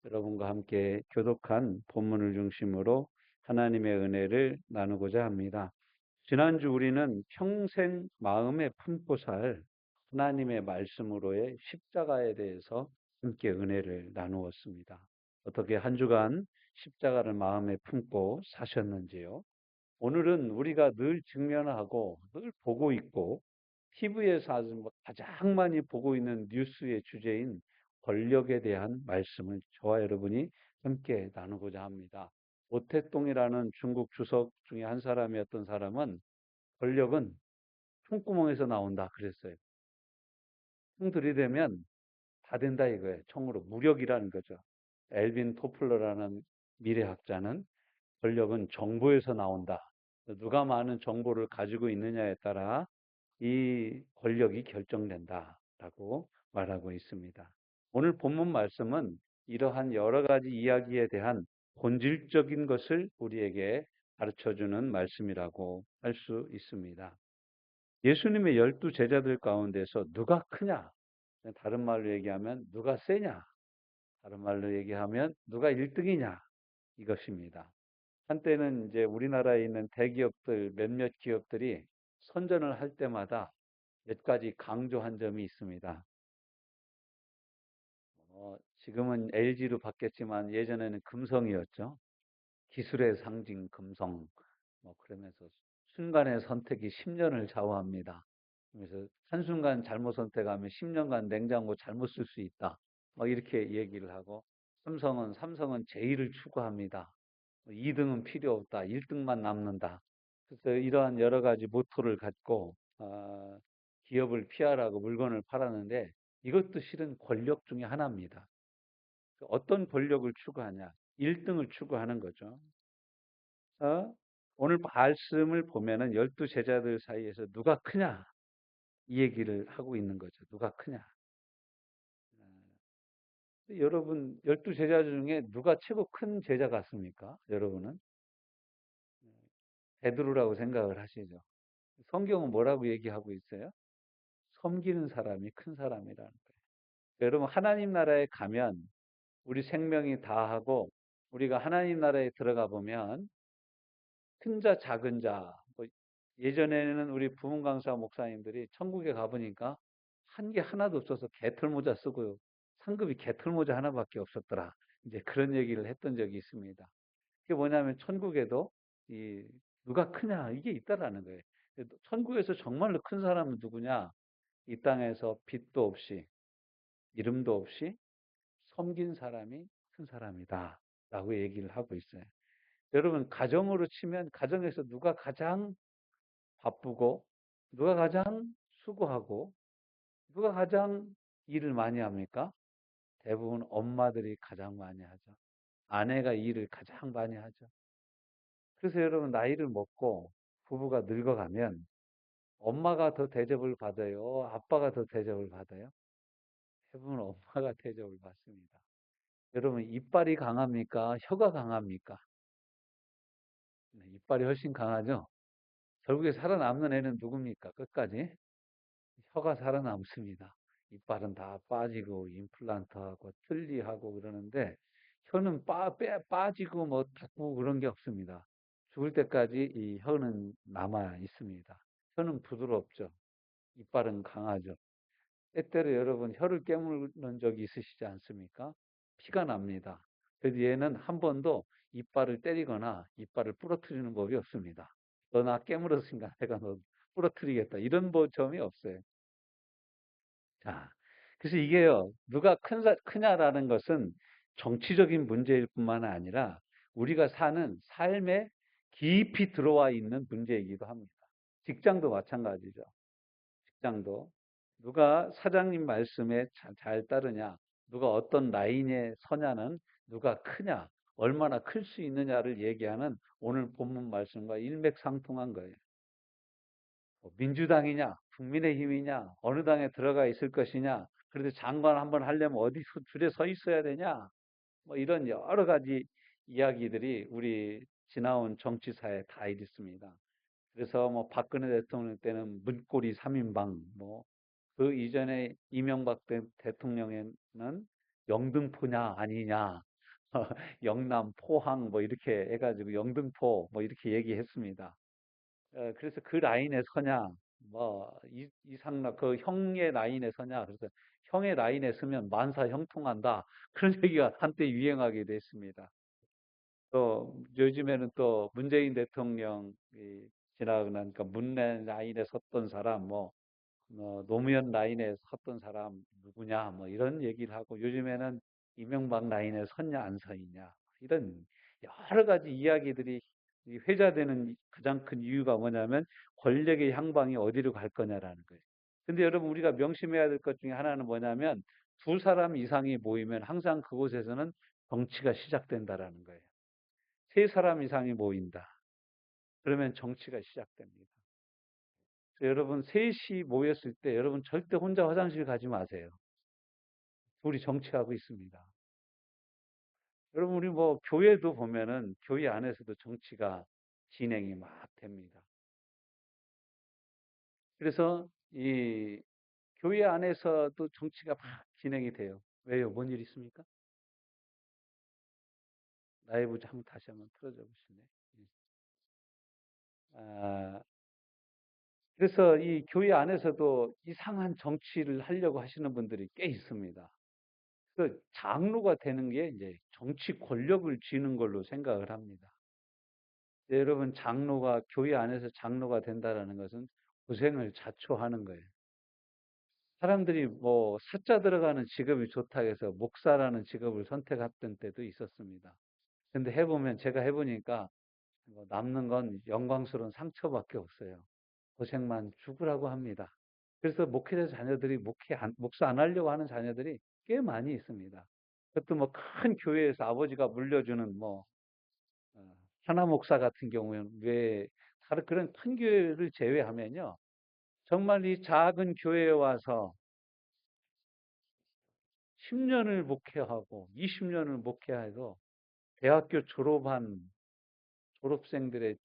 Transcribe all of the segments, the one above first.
여러분과 함께 교독한 본문을 중심으로 하나님의 은혜를 나누고자 합니다. 지난주 우리는 평생 마음에 품고 살 하나님의 말씀으로의 십자가에 대해서 함께 은혜를 나누었습니다. 어떻게 한 주간 십자가를 마음에 품고 사셨는지요? 오늘은 우리가 늘 직면하고 늘 보고 있고 TV에서 가장 많이 보고 있는 뉴스의 주제인 권력에 대한 말씀을 저와 여러분이 함께 나누고자 합니다. 오태동이라는 중국 주석 중에 한 사람이었던 사람은 권력은 총구멍에서 나온다 그랬어요. 총 들이대면 다 된다 이거예요. 총으로 무력이라는 거죠. 엘빈 토플러라는 미래학자는 권력은 정보에서 나온다. 누가 많은 정보를 가지고 있느냐에 따라 이 권력이 결정된다라고 말하고 있습니다. 오늘 본문 말씀은 이러한 여러 가지 이야기에 대한 본질적인 것을 우리에게 가르쳐주는 말씀이라고 할 수 있습니다. 예수님의 12 제자들 가운데서 누가 크냐? 다른 말로 얘기하면 누가 세냐? 다른 말로 얘기하면 누가 1등이냐? 이것입니다. 한때는 이제 우리나라에 있는 대기업들 몇몇 기업들이 선전을 할 때마다 몇 가지 강조한 점이 있습니다. 지금은 LG로 바뀌었지만 예전에는 금성이었죠. 기술의 상징 금성. 그러면서 순간의 선택이 10년을 좌우합니다. 그래서 한순간 잘못 선택하면 10년간 냉장고 잘못 쓸 수 있다. 이렇게 얘기를 하고 삼성은 제의를 추구합니다. 2등은 필요 없다. 1등만 남는다. 그래서 이러한 여러 가지 모토를 갖고 기업을 피하라고 물건을 팔았는데 이것도 실은 권력 중에 하나입니다. 어떤 권력을 추구하냐? 1등을 추구하는 거죠. 오늘 말씀을 보면은 12 제자들 사이에서 누가 크냐? 이 얘기를 하고 있는 거죠. 누가 크냐? 여러분 12 제자 중에 누가 최고 큰 제자 같습니까? 여러분은? 베드로라고 생각을 하시죠. 성경은 뭐라고 얘기하고 있어요? 섬기는 사람이 큰 사람이라는 거예요. 여러분 하나님 나라에 가면 우리 생명이 다하고 우리가 하나님 나라에 들어가 보면 큰 자 작은 자 예전에는 우리 부흥 강사 목사님들이 천국에 가보니까 한 게 하나도 없어서 개털모자 쓰고 상급이 개털모자 하나밖에 없었더라. 이제 그런 얘기를 했던 적이 있습니다. 그게 뭐냐면 천국에도 이 누가 크냐 이게 있다라는 거예요. 천국에서 정말로 큰 사람은 누구냐? 이 땅에서 빚도 없이 이름도 없이 섬긴 사람이 큰 사람이다 라고 얘기를 하고 있어요. 여러분 가정으로 치면 가정에서 누가 가장 바쁘고 누가 가장 수고하고 누가 가장 일을 많이 합니까? 대부분 엄마들이 가장 많이 하죠. 아내가 일을 가장 많이 하죠. 그래서 여러분 나이를 먹고 부부가 늙어가면 엄마가 더 대접을 받아요? 아빠가 더 대접을 받아요? 대부분 엄마가 대접을 받습니다. 여러분 이빨이 강합니까? 혀가 강합니까? 네, 이빨이 훨씬 강하죠? 결국에 살아남는 애는 누굽니까? 끝까지 혀가 살아남습니다. 이빨은 다 빠지고 임플란트하고 틀니하고 그러는데 혀는 빠지고 뭐 닫고 그런 게 없습니다. 죽을 때까지 이 혀는 남아 있습니다. 혀는 부드럽죠. 이빨은 강하죠. 때때로 여러분 혀를 깨무는 적이 있으시지 않습니까? 피가 납니다. 그래도 얘는 한 번도 이빨을 때리거나 이빨을 부러뜨리는 법이 없습니다. 너 나 깨물었으니까 내가 너 부러뜨리겠다. 이런 점이 없어요. 자, 그래서 이게요, 누가 크냐라는 것은 정치적인 문제일 뿐만 아니라 우리가 사는 삶에 깊이 들어와 있는 문제이기도 합니다. 직장도 마찬가지죠. 직장도. 누가 사장님 말씀에 잘 따르냐, 누가 어떤 라인에 서냐는 누가 크냐, 얼마나 클 수 있느냐를 얘기하는 오늘 본문 말씀과 일맥상통한 거예요. 민주당이냐, 국민의힘이냐, 어느 당에 들어가 있을 것이냐, 그래도 장관 한번 하려면 어디 줄에 서 있어야 되냐, 이런 여러 가지 이야기들이 우리 지나온 정치사에 다 있습니다. 그래서 박근혜 대통령 때는 문고리 3인방, 그 이전에 이명박 대통령에는 영등포냐 아니냐, 영남, 포항 뭐 이렇게 해가지고 영등포 뭐 이렇게 얘기했습니다. 그래서 그 라인에 서냐, 뭐 이상락 그 형의 라인에 서냐, 그래서 형의 라인에 서면 만사 형통한다. 그런 얘기가 한때 유행하게 됐습니다. 또 요즘에는 또 문재인 대통령이 지나고 나니까 문내 라인에 섰던 사람, 노무현 라인에 섰던 사람 누구냐, 뭐 이런 얘기를 하고 요즘에는 이명박 라인에 섰냐 안 서있냐 이런 여러 가지 이야기들이 이 회자되는 가장 큰 이유가 뭐냐면 권력의 향방이 어디로 갈 거냐라는 거예요. 근데 여러분 우리가 명심해야 될 것 중에 하나는 뭐냐면 두 사람 이상이 모이면 항상 그곳에서는 정치가 시작된다라는 거예요. 세 사람 이상이 모인다. 그러면 정치가 시작됩니다. 여러분 셋이 모였을 때 여러분 절대 혼자 화장실 가지 마세요. 둘이 정치하고 있습니다. 여러분 우리 뭐 교회도 보면은 교회 안에서도 정치가 진행이 막 됩니다. 그래서 이 교회 안에서도 정치가 막 진행이 돼요. 왜요? 뭔 일 있습니까? 라이브 한번 다시 한번 틀어줘 보실래요? 아, 그래서 이 교회 안에서도 이상한 정치를 하려고 하시는 분들이 꽤 있습니다. 그 장로가 되는 게 이제 정치 권력을 쥐는 걸로 생각을 합니다. 여러분 장로가 교회 안에서 장로가 된다라는 것은 고생을 자초하는 거예요. 사람들이 뭐 사자 들어가는 직업이 좋다 해서 목사라는 직업을 선택했던 때도 있었습니다. 근데 해보면 제가 해보니까 뭐 남는 건 영광스러운 상처밖에 없어요. 고생만 죽으라고 합니다. 그래서 목회자 자녀들이 목사 안 하려고 하는 자녀들이 꽤 많이 있습니다. 그것도 뭐 큰 교회에서 아버지가 물려주는 하나 목사 같은 경우에는 왜 다른 그런 큰 교회를 제외하면요. 정말 이 작은 교회에 와서 10년을 목회하고 20년을 목회해도 대학교 졸업한 졸업생들의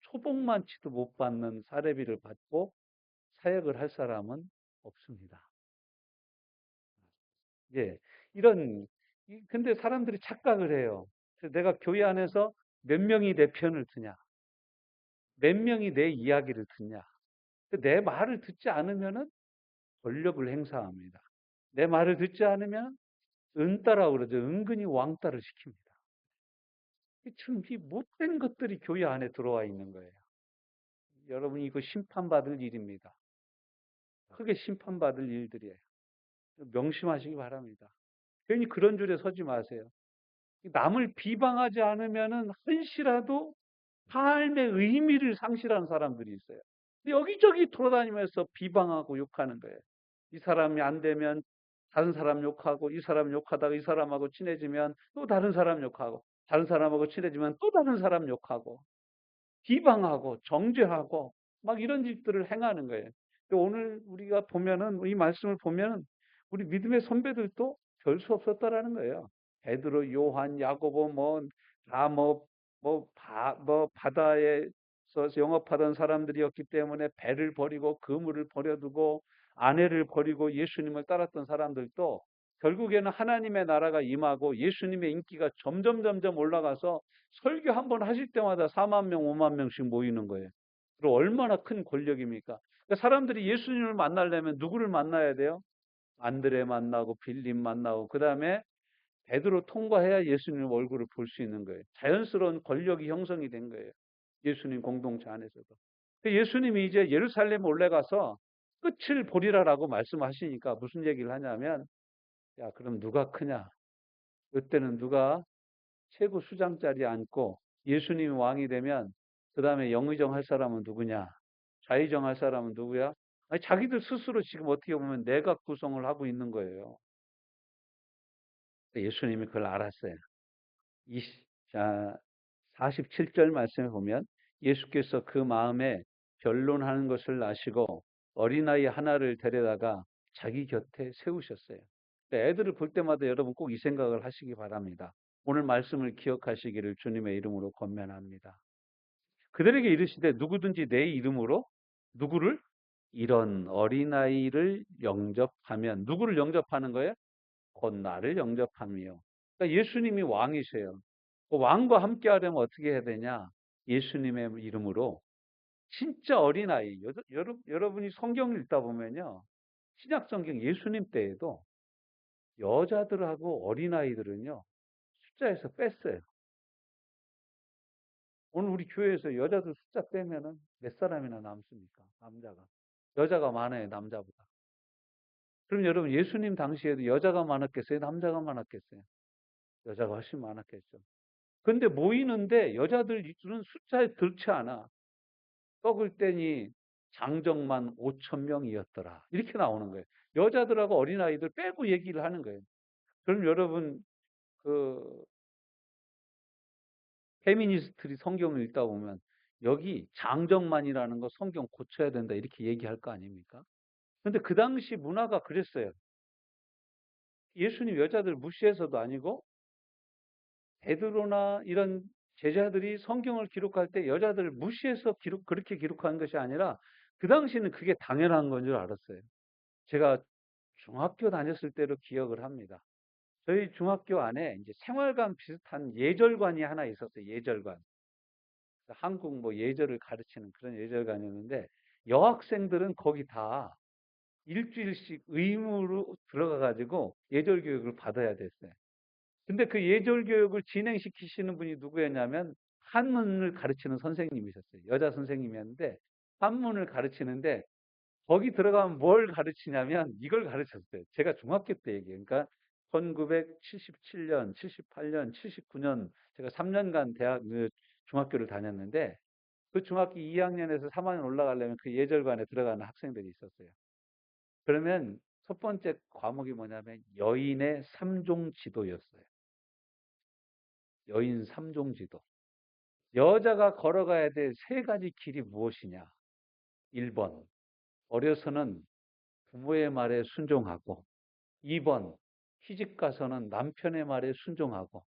초봉만치도 못 받는 사례비를 받고 사역을 할 사람은 없습니다. 예, 이런 근데 사람들이 착각을 해요. 그래서 내가 교회 안에서 몇 명이 내 편을 드냐, 몇 명이 내 이야기를 듣냐. 내 말을 듣지 않으면은 권력을 행사합니다. 내 말을 듣지 않으면 은따라고 그러죠. 은근히 왕따를 시킵니다. 참, 이 못된 것들이 교회 안에 들어와 있는 거예요. 여러분, 이거 심판받을 일입니다. 크게 심판받을 일들이에요. 명심하시기 바랍니다. 괜히 그런 줄에 서지 마세요. 남을 비방하지 않으면은 한시라도 삶의 의미를 상실하는 사람들이 있어요. 여기저기 돌아다니면서 비방하고 욕하는 거예요. 이 사람이 안 되면 다른 사람 욕하고, 이 사람 욕하다가 이 사람하고 친해지면 또 다른 사람 욕하고, 다른 사람하고 친해지면 또 다른 사람 욕하고, 비방하고, 정죄하고, 막 이런 짓들을 행하는 거예요. 오늘 우리가 보면은, 이 말씀을 보면은, 우리 믿음의 선배들도 별 수 없었다라는 거예요. 베드로, 요한, 야고보, 다 바다에서 영업하던 사람들이었기 때문에 배를 버리고 그물을 버려두고 아내를 버리고 예수님을 따랐던 사람들도 결국에는 하나님의 나라가 임하고 예수님의 인기가 점점 올라가서 설교 한 번 하실 때마다 4만 명, 5만 명씩 모이는 거예요. 그리고 얼마나 큰 권력입니까? 그러니까 사람들이 예수님을 만나려면 누구를 만나야 돼요? 안드레 만나고 빌립 만나고 그다음에 베드로 통과해야 예수님 얼굴을 볼 수 있는 거예요. 자연스러운 권력이 형성이 된 거예요. 예수님 공동체 안에서도. 예수님이 이제 예루살렘 올라가서 끝을 보리라라고 말씀하시니까 무슨 얘기를 하냐면 야, 그럼 누가 크냐? 그때는 누가 최고 수장자리에 앉고 예수님이 왕이 되면 그 다음에 영의정 할 사람은 누구냐? 좌의정 할 사람은 누구야? 아니, 자기들 스스로 지금 어떻게 보면 내각 구성을 하고 있는 거예요. 예수님이 그걸 알았어요. 자, 47절 말씀에 보면 예수께서 그 마음에 변론하는 것을 아시고 어린아이 하나를 데려다가 자기 곁에 세우셨어요. 애들을 볼 때마다 여러분 꼭 이 생각을 하시기 바랍니다. 오늘 말씀을 기억하시기를 주님의 이름으로 권면합니다. 그들에게 이르시되 누구든지 내 이름으로 누구를 이런 어린아이를 영접하면 누구를 영접하는 거예요? 곧 나를 영접하며 그러니까 예수님이 왕이세요. 그 왕과 함께 하려면 어떻게 해야 되냐? 예수님의 이름으로 진짜 어린아이, 여러분이 성경을 읽다 보면요. 신약 성경 예수님 때에도 여자들하고 어린아이들은요. 숫자에서 뺐어요. 오늘 우리 교회에서 여자들 숫자 빼면은 몇 사람이나 남습니까? 남자가. 여자가 많아요, 남자보다. 그럼 여러분 예수님 당시에도 여자가 많았겠어요? 남자가 많았겠어요? 여자가 훨씬 많았겠죠. 근데 모이는데 여자들은 숫자에 들지 않아. 썩을 때니 장정만 5천 명이었더라. 이렇게 나오는 거예요. 여자들하고 어린아이들 빼고 얘기를 하는 거예요. 그럼 여러분 그 페미니스트들이 성경을 읽다 보면 여기 장정만이라는 거 성경 고쳐야 된다 이렇게 얘기할 거 아닙니까? 근데 그 당시 문화가 그랬어요. 예수님 여자들 무시해서도 아니고 베드로나 이런 제자들이 성경을 기록할 때 여자들을 무시해서 그렇게 기록한 것이 아니라 그 당시는 그게 당연한 건 줄 알았어요. 제가 중학교 다녔을 때로 기억을 합니다. 저희 중학교 안에 이제 생활관 비슷한 예절관이 하나 있었어요. 예절관. 한국 뭐 예절을 가르치는 그런 예절관이었는데 여학생들은 거기 다 일주일씩 의무로 들어가 가지고 예절 교육을 받아야 됐어요. 근데 그 예절 교육을 진행시키시는 분이 누구였냐면 한문을 가르치는 선생님이셨어요. 여자 선생님이었는데 한문을 가르치는데 거기 들어가면 뭘 가르치냐면 이걸 가르쳤어요. 제가 중학교 때 얘기해요. 그러니까 1977년, 78년, 79년 제가 3년간 중학교를 다녔는데 그 중학교 2학년에서 3학년 올라가려면 그 예절관에 들어가는 학생들이 있었어요. 그러면 첫 번째 과목이 뭐냐면 여인의 3종 지도였어요. 여인 3종 지도. 여자가 걸어가야 될 세 가지 길이 무엇이냐? 1번, 어려서는 부모의 말에 순종하고, 2번, 시집 가서는 남편의 말에 순종하고,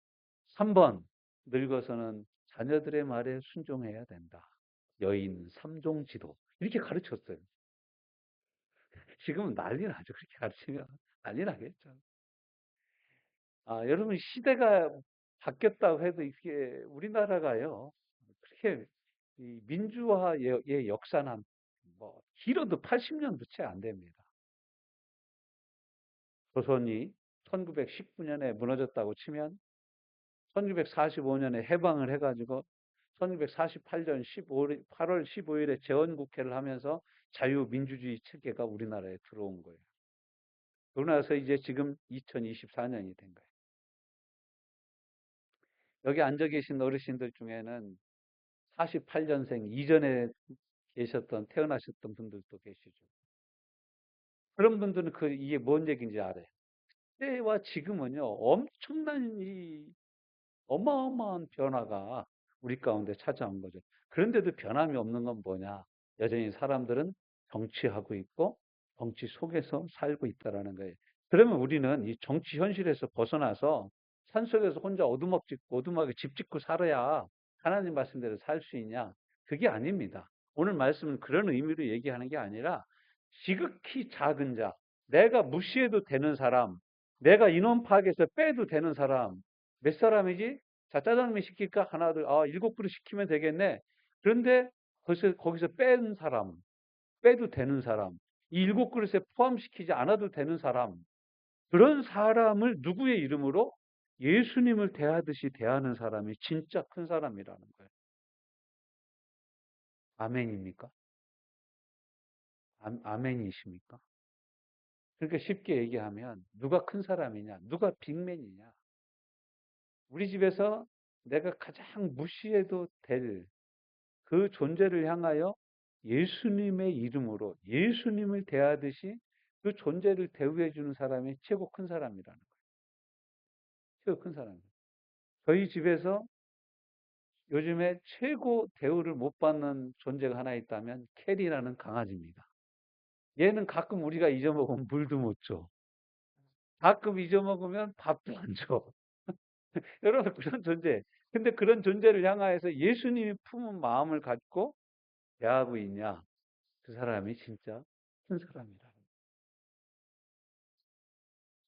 3번, 늙어서는 자녀들의 말에 순종해야 된다. 여인 3종 지도. 이렇게 가르쳤어요. 지금은 난리 나죠. 그렇게 가르치면 난리 나겠죠. 아, 여러분 시대가 바뀌었다고 해도 이게 우리나라가요. 그렇게 이 민주화의 역사는 뭐 길어도 80년도 채 안 됩니다. 조선이 1919년에 무너졌다고 치면 1945년에 해방을 해가지고 1948년 8월 15일에 재헌국회를 하면서 자유민주주의 체계가 우리나라에 들어온 거예요. 그러고 나서 이제 지금 2024년이 된 거예요. 여기 앉아 계신 어르신들 중에는 48년생 이전에 태어나셨던 분들도 계시죠. 그런 분들은 이게 뭔 얘기인지 알아요. 그때와 지금은요, 엄청난 어마어마한 변화가 우리 가운데 찾아온 거죠. 그런데도 변함이 없는 건 뭐냐? 여전히 사람들은 정치하고 있고 정치 속에서 살고 있다라는 거예요. 그러면 우리는 이 정치 현실에서 벗어나서 산속에서 혼자 오두막에 집 짓고 살아야 하나님 말씀대로 살 수 있냐? 그게 아닙니다. 오늘 말씀은 그런 의미로 얘기하는 게 아니라 지극히 작은 자, 내가 무시해도 되는 사람, 내가 인원 파악해서 빼도 되는 사람, 몇 사람이지? 자, 짜장면 시킬까? 하나, 둘, 아, 7그릇 시키면 되겠네. 그런데 거기서 뺀 사람, 빼도 되는 사람, 이 7그릇에 포함시키지 않아도 되는 사람, 그런 사람을 누구의 이름으로? 예수님을 대하듯이 대하는 사람이 진짜 큰 사람이라는 거예요. 아멘입니까? 아멘이십니까? 그러니까 쉽게 얘기하면 누가 큰 사람이냐? 누가 빅맨이냐? 우리 집에서 내가 가장 무시해도 될 그 존재를 향하여 예수님의 이름으로 예수님을 대하듯이 그 존재를 대우해 주는 사람이 최고 큰 사람이라는 거예요. 최고 큰 사람. 저희 집에서 요즘에 최고 대우를 못 받는 존재가 하나 있다면 캐리라는 강아지입니다. 얘는 가끔 우리가 잊어먹으면 물도 못 줘. 가끔 잊어먹으면 밥도 안 줘. 여러분 그런 존재. 근데 그런 존재를 향하여서 예수님이 품은 마음을 갖고 대하고 있냐? 그 사람이 진짜 큰 사람이라.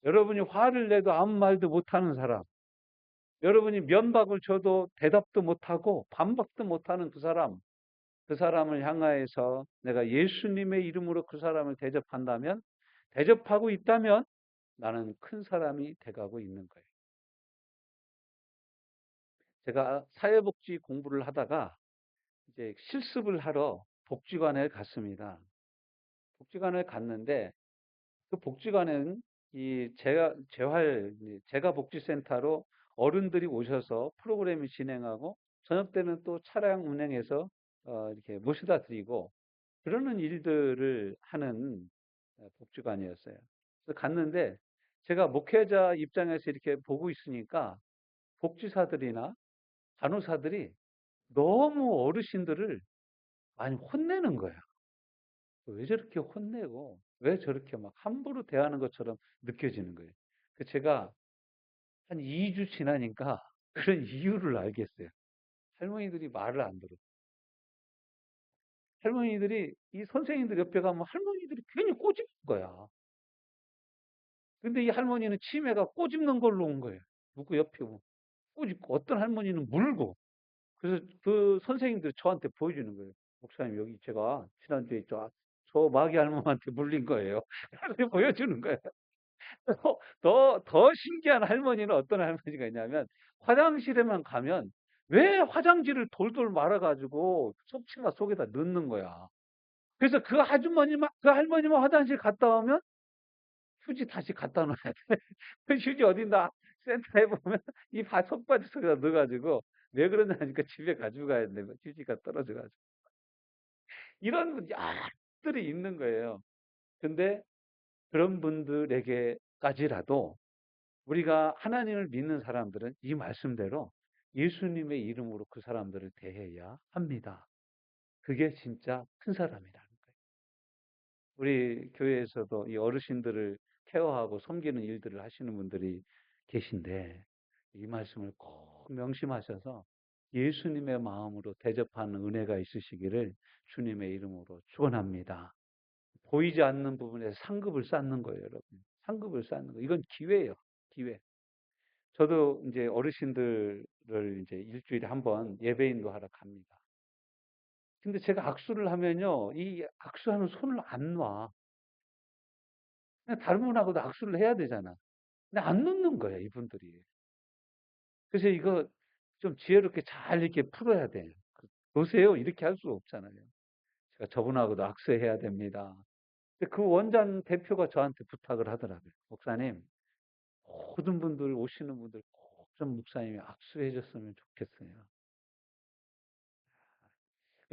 여러분이 화를 내도 아무 말도 못하는 사람. 여러분이 면박을 줘도 대답도 못하고 반박도 못하는 그 사람을 향하여서 내가 예수님의 이름으로 그 사람을 대접한다면, 대접하고 있다면 나는 큰 사람이 돼가고 있는 거예요. 제가 사회복지 공부를 하다가 이제 실습을 하러 복지관에 갔습니다. 복지관에 갔는데 그 복지관은 이 재가 복지센터로 어른들이 오셔서 프로그램을 진행하고 저녁 때는 또 차량 운행해서 이렇게 모셔다 드리고 그러는 일들을 하는 복지관이었어요. 그래서 갔는데 제가 목회자 입장에서 이렇게 보고 있으니까 복지사들이나 간호사들이 너무 어르신들을 많이 혼내는 거야. 왜 저렇게 혼내고 왜 저렇게 막 함부로 대하는 것처럼 느껴지는 거예요. 그 제가 한 2주 지나니까 그런 이유를 알겠어요. 할머니들이 말을 안 들어. 할머니들이 이 선생님들 옆에 가면 할머니들이 괜히 꼬집는 거야. 근데 이 할머니는 치매가 꼬집는 걸로 온 거예요. 누구 옆에 오면 꼬집고 어떤 할머니는 물고. 그래서 그 선생님들 저한테 보여주는 거예요. 목사님 여기 제가 지난주에 저 마귀 할머니한테 물린 거예요. 그래서 보여주는 거예요. 더 신기한 할머니는 어떤 할머니가 있냐면 화장실에만 가면 왜 화장지를 돌돌 말아가지고 속치마 속에다 넣는 거야. 그래서 그 할머니만 화장실 갔다 오면 휴지 다시 갖다 놔야 돼. 그 휴지 어딘가 센터에 보면 이 속바지 속에다 넣어가지고 왜 그러냐니까 집에 가지고 가야 돼. 휴지가 떨어져가지고. 이런 약들이 있는 거예요. 근데 그런 분들에게까지라도 우리가 하나님을 믿는 사람들은 이 말씀대로 예수님의 이름으로 그 사람들을 대해야 합니다. 그게 진짜 큰 사람이라는 거예요. 우리 교회에서도 이 어르신들을 케어하고 섬기는 일들을 하시는 분들이 계신데 이 말씀을 꼭 명심하셔서 예수님의 마음으로 대접하는 은혜가 있으시기를 주님의 이름으로 축원합니다. 보이지 않는 부분에서 상급을 쌓는 거예요, 여러분. 상급을 쌓는 거. 이건 기회예요. 기회. 저도 이제 어르신들을 이제 일주일에 한 번 예배인도 하러 갑니다. 근데 제가 악수를 하면요, 이 악수하는 손을 안 놔. 그냥 다른 분하고도 악수를 해야 되잖아. 근데 안 놓는 거야, 이분들이. 그래서 이거 좀 지혜롭게 잘 이렇게 풀어야 돼. 보세요. 이렇게 할 수 없잖아요. 제가 저분하고도 악수해야 됩니다. 근데 그 원장 대표가 저한테 부탁을 하더라고요. 목사님, 모든 분들 오시는 분들 꼭 좀 목사님이 악수해 줬으면 좋겠어요.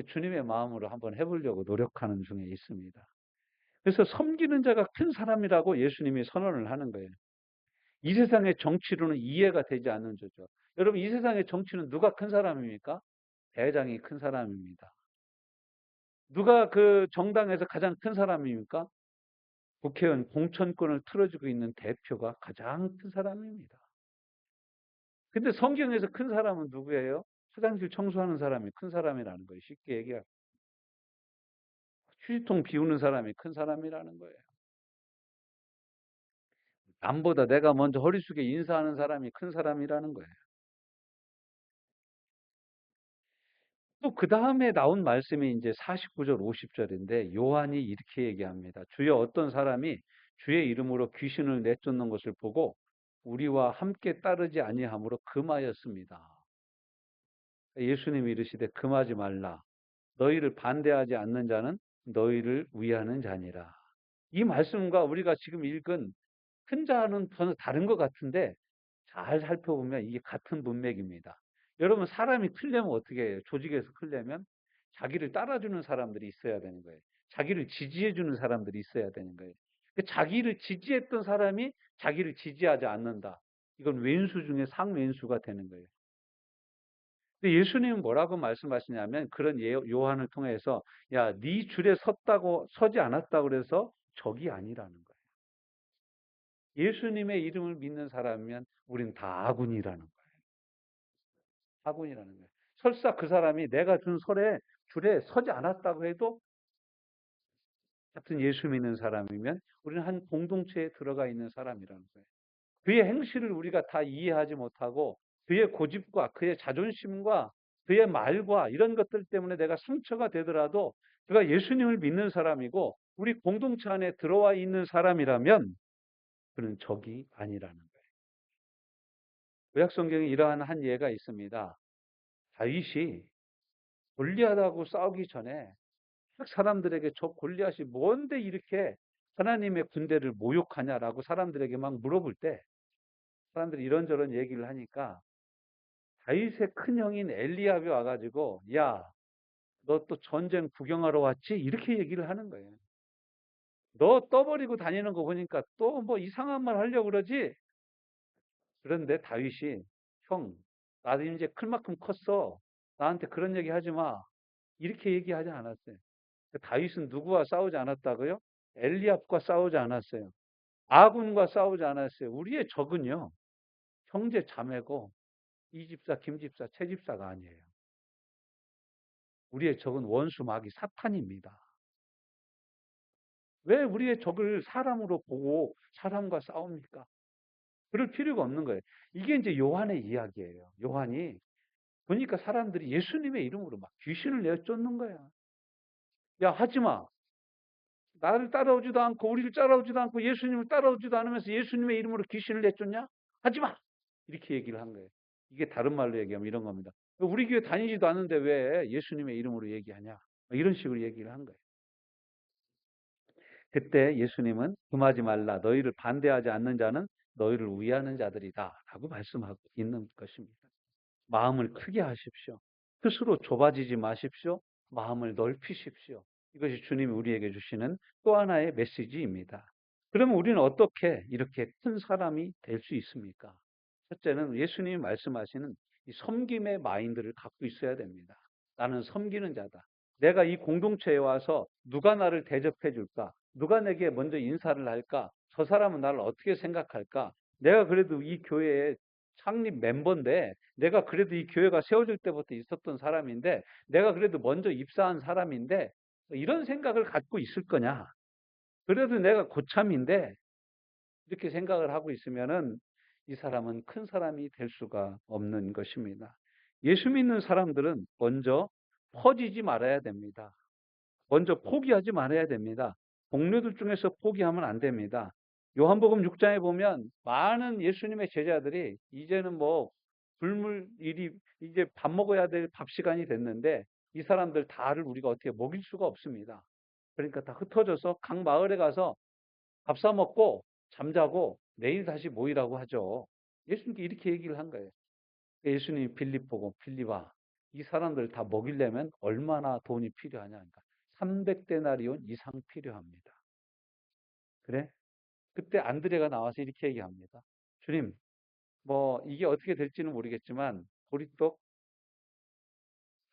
주님의 마음으로 한번 해보려고 노력하는 중에 있습니다. 그래서 섬기는 자가 큰 사람이라고 예수님이 선언을 하는 거예요. 이 세상의 정치로는 이해가 되지 않는 거죠. 여러분, 이 세상의 정치는 누가 큰 사람입니까? 대장이 큰 사람입니다. 누가 그 정당에서 가장 큰 사람입니까? 국회의원 공천권을 틀어주고 있는 대표가 가장 큰 사람입니다. 근데 성경에서 큰 사람은 누구예요? 화장실 청소하는 사람이 큰 사람이라는 거예요. 쉽게 얘기하면. 휴지통 비우는 사람이 큰 사람이라는 거예요. 남보다 내가 먼저 허리 숙여 인사하는 사람이 큰 사람이라는 거예요. 또 그 다음에 나온 말씀이 이제 49절, 50절인데 요한이 이렇게 얘기합니다. 주여 어떤 사람이 주의 이름으로 귀신을 내쫓는 것을 보고 우리와 함께 따르지 아니함으로 금하였습니다. 예수님이 이르시되 금하지 말라. 너희를 반대하지 않는 자는 너희를 위하는 자니라. 이 말씀과 우리가 지금 읽은 큰 자는 전혀 다른 것 같은데 잘 살펴보면 이게 같은 문맥입니다. 여러분, 사람이 크려면 어떻게 해요? 조직에서 크려면 자기를 따라주는 사람들이 있어야 되는 거예요. 자기를 지지해주는 사람들이 있어야 되는 거예요. 자기를 지지했던 사람이 자기를 지지하지 않는다. 이건 왼수 중에 상왼수가 되는 거예요. 근데 예수님은 뭐라고 말씀하시냐면 그런 요한을 통해서 야, 네 줄에 서지 않았다고 그래서 적이 아니라는 거예요. 예수님의 이름을 믿는 사람이면 우린 다 아군이라는 거예요. 아군이라는 거예요. 설사 그 사람이 내가 준 줄에 서지 않았다고 해도 같은 예수 믿는 사람이면 우리는 한 공동체에 들어가 있는 사람이라는 거예요. 그의 행실을 우리가 다 이해하지 못하고 그의 고집과 그의 자존심과 그의 말과 이런 것들 때문에 내가 상처가 되더라도 그가 예수님을 믿는 사람이고 우리 공동체 안에 들어와 있는 사람이라면 그는 적이 아니라는 거예요. 구약 성경에 이러한 한 예가 있습니다. 다윗이 골리앗하고 싸우기 전에 사람들에게 저 골리앗이 뭔데 이렇게 하나님의 군대를 모욕하냐라고 사람들에게 막 물어볼 때 사람들이 이런저런 얘기를 하니까 다윗의 큰 형인 엘리압이 와가지고 야, 너 또 전쟁 구경하러 왔지? 이렇게 얘기를 하는 거예요. 너 떠버리고 다니는 거 보니까 또 뭐 이상한 말 하려고 그러지? 그런데 다윗이 형, 나도 이제 클 만큼 컸어. 나한테 그런 얘기 하지 마. 이렇게 얘기하지 않았어요. 다윗은 누구와 싸우지 않았다고요? 엘리압과 싸우지 않았어요. 아군과 싸우지 않았어요. 우리의 적은요, 형제 자매고 이 집사, 김 집사, 최 집사가 아니에요. 우리의 적은 원수 마귀 사탄입니다. 왜 우리의 적을 사람으로 보고 사람과 싸웁니까? 그럴 필요가 없는 거예요. 이게 이제 요한의 이야기예요. 요한이 보니까 사람들이 예수님의 이름으로 막 귀신을 내쫓는 거야. 야, 하지 마. 나를 따라오지도 않고 우리를 따라오지도 않고 예수님을 따라오지도 않으면서 예수님의 이름으로 귀신을 내쫓냐? 하지 마. 이렇게 얘기를 한 거예요. 이게 다른 말로 얘기하면 이런 겁니다. 우리 교회 다니지도 않는데 왜 예수님의 이름으로 얘기하냐? 이런 식으로 얘기를 한 거예요. 그때 예수님은 금하지 말라. 너희를 반대하지 않는 자는 너희를 위하는 자들이다. 라고 말씀하고 있는 것입니다. 마음을 크게 하십시오. 스스로 좁아지지 마십시오. 마음을 넓히십시오. 이것이 주님이 우리에게 주시는 또 하나의 메시지입니다. 그러면 우리는 어떻게 이렇게 큰 사람이 될 수 있습니까? 첫째는 예수님이 말씀하시는 이 섬김의 마인드를 갖고 있어야 됩니다. 나는 섬기는 자다. 내가 이 공동체에 와서 누가 나를 대접해 줄까? 누가 내게 먼저 인사를 할까? 저 사람은 나를 어떻게 생각할까? 내가 그래도 이 교회의 창립 멤버인데 내가 그래도 이 교회가 세워질 때부터 있었던 사람인데 내가 그래도 먼저 입사한 사람인데 이런 생각을 갖고 있을 거냐? 그래도 내가 고참인데 이렇게 생각을 하고 있으면은 이 사람은 큰 사람이 될 수가 없는 것입니다. 예수 믿는 사람들은 먼저 퍼지지 말아야 됩니다. 먼저 포기하지 말아야 됩니다. 동료들 중에서 포기하면 안 됩니다. 요한복음 6장에 보면 많은 예수님의 제자들이 이제는 뭐 굶을 일이 이제 밥 먹어야 될 밥 시간이 됐는데 이 사람들 다를 우리가 어떻게 먹일 수가 없습니다. 그러니까 다 흩어져서 각 마을에 가서 밥 사 먹고 잠자고 내일 다시 모이라고 하죠. 예수님께 이렇게 얘기를 한 거예요. 예수님이 빌립 보고 빌립아, 이 사람들 다 먹이려면 얼마나 돈이 필요하냐. 그러니까 300데나리온 이상 필요합니다. 그래? 그때 안드레가 나와서 이렇게 얘기합니다. 주님, 뭐 이게 어떻게 될지는 모르겠지만 보리떡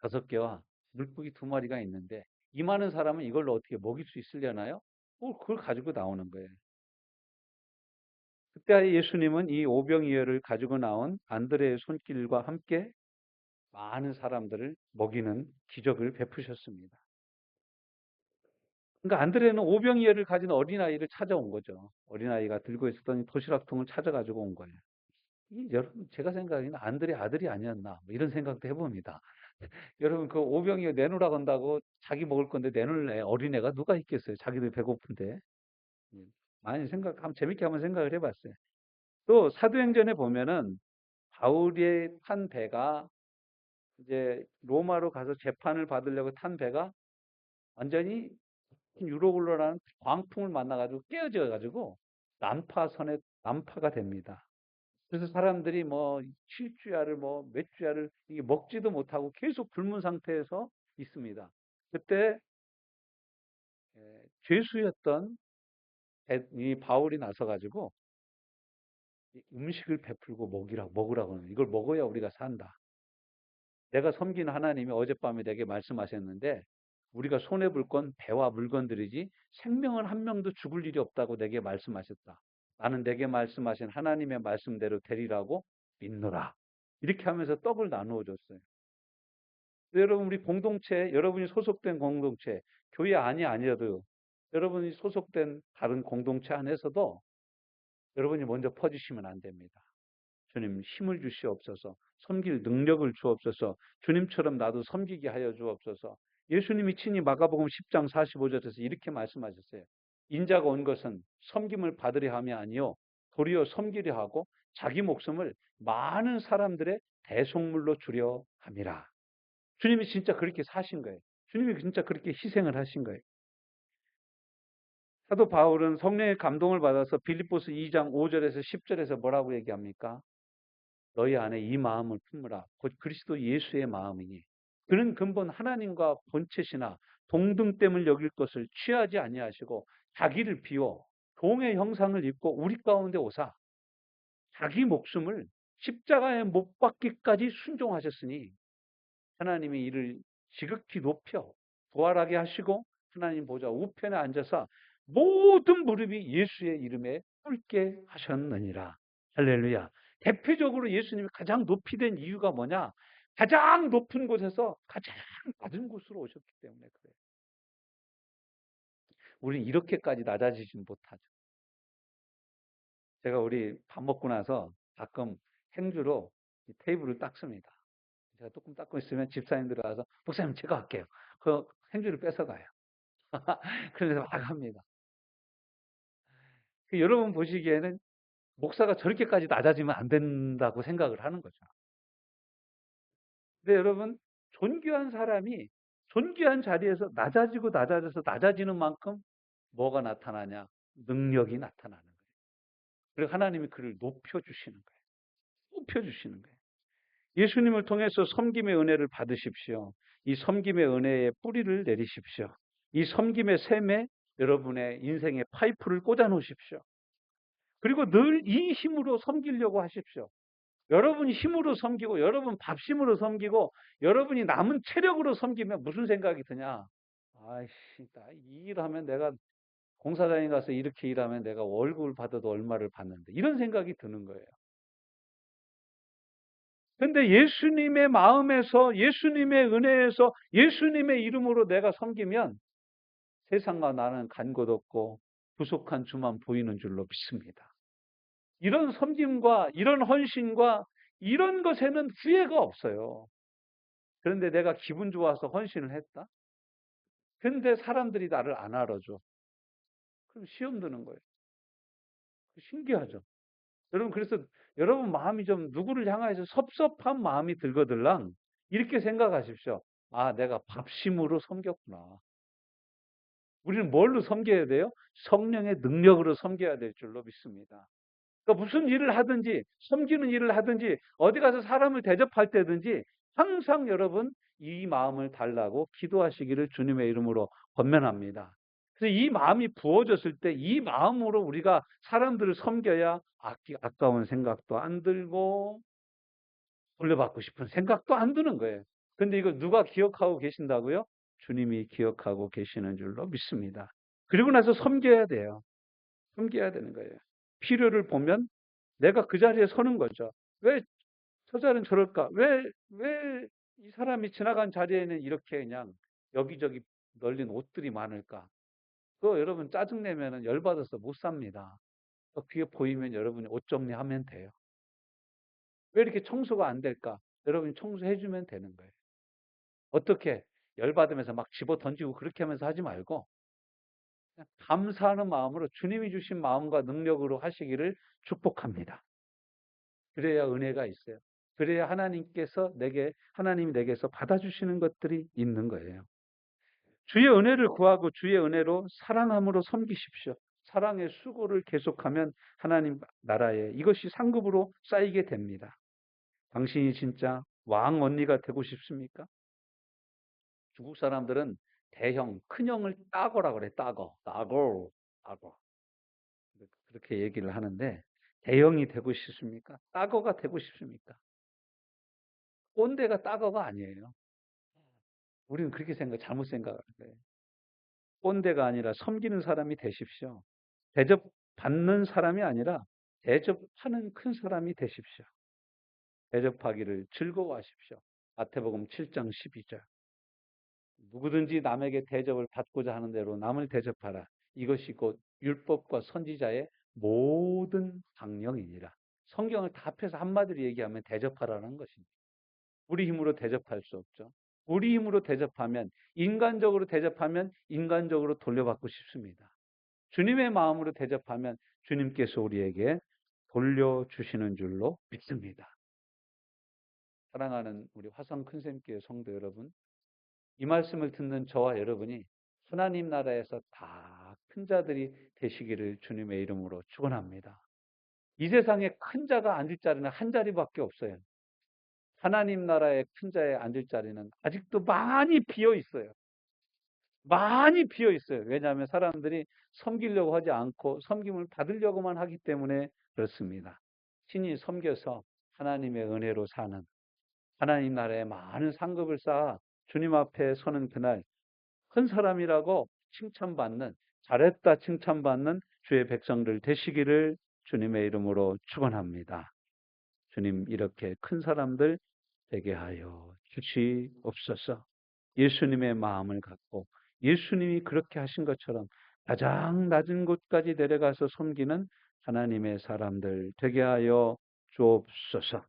5개와 물고기 2마리가 있는데 이 많은 사람은 이걸로 어떻게 먹일 수 있으려나요? 그걸 가지고 나오는 거예요. 그때 예수님은 이 오병이어를 가지고 나온 안드레의 손길과 함께 많은 사람들을 먹이는 기적을 베푸셨습니다. 그러니까 안드레는 오병이어를 가진 어린아이를 찾아온 거죠. 어린아이가 들고 있었던 도시락통을 찾아가지고 온 거예요. 여러분, 제가 생각에는 안드레 아들이 아니었나, 뭐 이런 생각도 해봅니다. 여러분, 그 오병이어 내놓으라고 한다고 자기 먹을 건데 내놓을 어린애가 누가 있겠어요? 자기들 배고픈데. 예. 많이 재밌게 한번 생각을 해봤어요. 또 사도행전에 보면은 바울이 탄 배가 이제 로마로 가서 재판을 받으려고 탄 배가 완전히 유로굴로라는 광풍을 만나가지고 깨어져 가지고 난파가 됩니다. 그래서 사람들이 뭐 7주야를 뭐 몇 주야를 이게 먹지도 못하고 계속 굶은 상태에서 있습니다. 그때 죄수였던 이 바울이 나서가지고 음식을 베풀고 먹으라고 하는 이걸 먹어야 우리가 산다. 내가 섬기는 하나님이 어젯밤에 내게 말씀하셨는데 우리가 손해볼 건 배와 물건들이지 생명은 한 명도 죽을 일이 없다고 내게 말씀하셨다. 나는 내게 말씀하신 하나님의 말씀대로 되리라고 믿노라. 이렇게 하면서 떡을 나누어 줬어요. 여러분 우리 공동체, 여러분이 소속된 공동체, 교회 아니어도 여러분이 소속된 다른 공동체 안에서도 여러분이 먼저 퍼주시면 안 됩니다. 주님 힘을 주시옵소서. 섬길 능력을 주옵소서. 주님처럼 나도 섬기게 하여 주옵소서. 예수님이 친히 마가복음 10장 45절에서 이렇게 말씀하셨어요. 인자가 온 것은 섬김을 받으려 함이 아니요 도리어 섬기려 하고 자기 목숨을 많은 사람들의 대속물로 주려 함이라. 주님이 진짜 그렇게 사신 거예요. 주님이 진짜 그렇게 희생을 하신 거예요. 사도 바울은 성령의 감동을 받아서 빌립보스 2장 5절에서 10절에서 뭐라고 얘기합니까? 너희 안에 이 마음을 품으라. 곧 그리스도 예수의 마음이니. 그는 근본 하나님과 본체시나 동등됨을 여길 것을 취하지 아니하시고 자기를 비워 종의 형상을 입고 우리 가운데 오사 자기 목숨을 십자가에 못 박기까지 순종하셨으니 하나님이 이를 지극히 높여 부활하게 하시고 하나님 보좌 우편에 앉아서 모든 무릎이 예수의 이름에 꿇게 하셨느니라. 할렐루야. 대표적으로 예수님이 가장 높이 된 이유가 뭐냐? 가장 높은 곳에서 가장 낮은 곳으로 오셨기 때문에 그래요. 우리는 이렇게까지 낮아지지는 못하죠. 제가 우리 밥 먹고 나서 가끔 행주로 테이블을 닦습니다. 제가 조금 닦고 있으면 집사님들 와서 목사님 제가 할게요. 그 행주를 뺏어가요. 그래서 막 합니다. 여러분 보시기에는 목사가 저렇게까지 낮아지면 안 된다고 생각을 하는 거죠. 근데 여러분 존귀한 사람이 존귀한 자리에서 낮아지고 낮아져서 낮아지는 만큼 뭐가 나타나냐? 능력이 나타나는 거예요. 그리고 하나님이 그를 높여주시는 거예요. 높여주시는 거예요. 예수님을 통해서 섬김의 은혜를 받으십시오. 이 섬김의 은혜에 뿌리를 내리십시오. 이 섬김의 샘에 여러분의 인생의 파이프를 꽂아 놓으십시오. 그리고 늘 이 힘으로 섬기려고 하십시오. 여러분이 힘으로 섬기고 여러분 밥심으로 섬기고 여러분이 남은 체력으로 섬기면 무슨 생각이 드냐? 아이씨, 이 일하면 내가 공사장에 가서 이렇게 일하면 내가 월급을 받아도 얼마를 받는데 이런 생각이 드는 거예요. 근데 예수님의 마음에서 예수님의 은혜에서 예수님의 이름으로 내가 섬기면 세상과 나는 간 곳 없고 부족한 주만 보이는 줄로 믿습니다. 이런 섬김과 이런 헌신과 이런 것에는 후회가 없어요. 그런데 내가 기분 좋아서 헌신을 했다? 근데 사람들이 나를 안 알아줘. 그럼 시험 드는 거예요. 신기하죠? 여러분, 그래서 여러분 마음이 좀 누구를 향해서 섭섭한 마음이 들거들랑 이렇게 생각하십시오. 아, 내가 밥심으로 섬겼구나. 우리는 뭘로 섬겨야 돼요? 성령의 능력으로 섬겨야 될 줄로 믿습니다. 그러니까 무슨 일을 하든지 섬기는 일을 하든지 어디 가서 사람을 대접할 때든지 항상 여러분 이 마음을 달라고 기도하시기를 주님의 이름으로 권면합니다. 그래서 이 마음이 부어졌을 때 이 마음으로 우리가 사람들을 섬겨야 아까운 생각도 안 들고 돌려받고 싶은 생각도 안 드는 거예요. 근데 이거 누가 기억하고 계신다고요? 주님이 기억하고 계시는 줄로 믿습니다. 그리고 나서 섬겨야 돼요. 섬겨야 되는 거예요. 필요를 보면 내가 그 자리에 서는 거죠. 왜 저 자리는 저럴까? 왜 이 사람이 지나간 자리에는 이렇게 그냥 여기저기 널린 옷들이 많을까? 그거 여러분 짜증내면은 열받아서 못 삽니다. 그게 보이면 여러분이 옷 정리하면 돼요. 왜 이렇게 청소가 안 될까? 여러분이 청소해주면 되는 거예요. 어떻게? 열받으면서 막 집어 던지고 그렇게 하면서 하지 말고 그냥 감사하는 마음으로 주님이 주신 마음과 능력으로 하시기를 축복합니다. 그래야 은혜가 있어요. 그래야 하나님이 내게서 받아주시는 것들이 있는 거예요. 주의 은혜를 구하고 주의 은혜로 사랑함으로 섬기십시오. 사랑의 수고를 계속하면 하나님 나라에 이것이 상급으로 쌓이게 됩니다. 당신이 진짜 왕 언니가 되고 싶습니까? 중국 사람들은 대형, 큰형을 따거라 그래, 따거. 그렇게 얘기를 하는데 대형이 되고 싶습니까? 따거가 되고 싶습니까? 꼰대가 따거가 아니에요. 우리는 그렇게 잘못 생각을 해요. 꼰대가 아니라 섬기는 사람이 되십시오. 대접받는 사람이 아니라 대접하는 큰 사람이 되십시오. 대접하기를 즐거워하십시오. 마태복음 7장 12절. 누구든지 남에게 대접을 받고자 하는 대로 남을 대접하라. 이것이 곧 율법과 선지자의 모든 강령이니라. 성경을 다 합해서 한마디로 얘기하면 대접하라는 것입니다. 우리 힘으로 대접할 수 없죠. 우리 힘으로 대접하면, 인간적으로 대접하면 인간적으로 돌려받고 싶습니다. 주님의 마음으로 대접하면 주님께서 우리에게 돌려주시는 줄로 믿습니다. 사랑하는 우리 화성 큰샘교회 성도 여러분, 이 말씀을 듣는 저와 여러분이 하나님 나라에서 다 큰 자들이 되시기를 주님의 이름으로 축원합니다. 이 세상에 큰 자가 앉을 자리는 한 자리밖에 없어요. 하나님 나라의 큰 자에 앉을 자리는 아직도 많이 비어 있어요. 많이 비어 있어요. 왜냐하면 사람들이 섬기려고 하지 않고 섬김을 받으려고만 하기 때문에 그렇습니다. 신이 섬겨서 하나님의 은혜로 사는, 하나님 나라에 많은 상급을 쌓아 주님 앞에 서는 그날, 큰 사람이라고 칭찬받는, 잘했다 칭찬받는 주의 백성들 되시기를 주님의 이름으로 축원합니다. 주님, 이렇게 큰 사람들 되게 하여 주시옵소서. 예수님의 마음을 갖고 예수님이 그렇게 하신 것처럼 가장 낮은 곳까지 내려가서 섬기는 하나님의 사람들 되게 하여 주옵소서.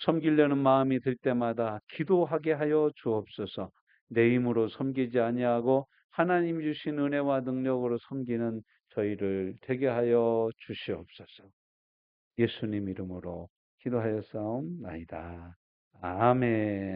섬기려는 마음이 들 때마다 기도하게 하여 주옵소서. 내 힘으로 섬기지 아니하고 하나님 주신 은혜와 능력으로 섬기는 저희를 되게 하여 주시옵소서. 예수님 이름으로 기도하여 싸움나이다. 아멘.